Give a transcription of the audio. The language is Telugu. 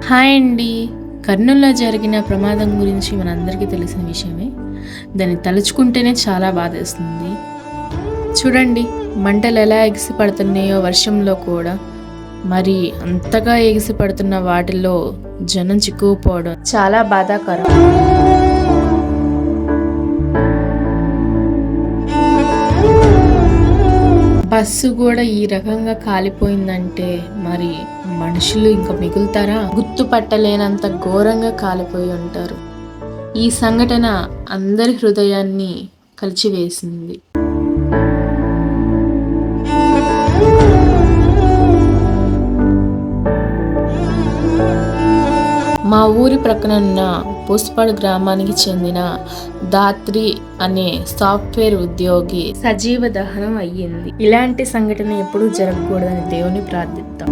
హాయ్ అండి. కర్నూలులో జరిగిన ప్రమాదం గురించి మనందరికీ తెలిసిన విషయమే. దాన్ని తలుచుకుంటేనే చాలా బాధేస్తుంది. చూడండి, మంటలు ఎలా ఎగిసిపడుతున్నాయో వర్షంలో కూడా. మరి అంతగా ఎగిసిపడుతున్న వాటిల్లో జనం చిక్కుకుపోవడం చాలా బాధాకరం. బస్సు కూడా ఈ రకంగా కాలిపోయిందంటే మరి మనుషులు ఇంకా మిగులుతారా? గుర్తుపట్టలేనంత ఘోరంగా కాలిపోయి ఉంటారు. ఈ సంఘటన అందరి హృదయాన్ని కలిచివేసింది. మా ఊరి ప్రక్కన ఉన్న పూసపాడు గ్రామానికి చెందిన దాత్రి అనే సాఫ్ట్వేర్ ఉద్యోగి సజీవ దహనం అయ్యింది. ఇలాంటి సంఘటన ఎప్పుడూ జరగకూడదని దేవుని ప్రార్థిద్దాం.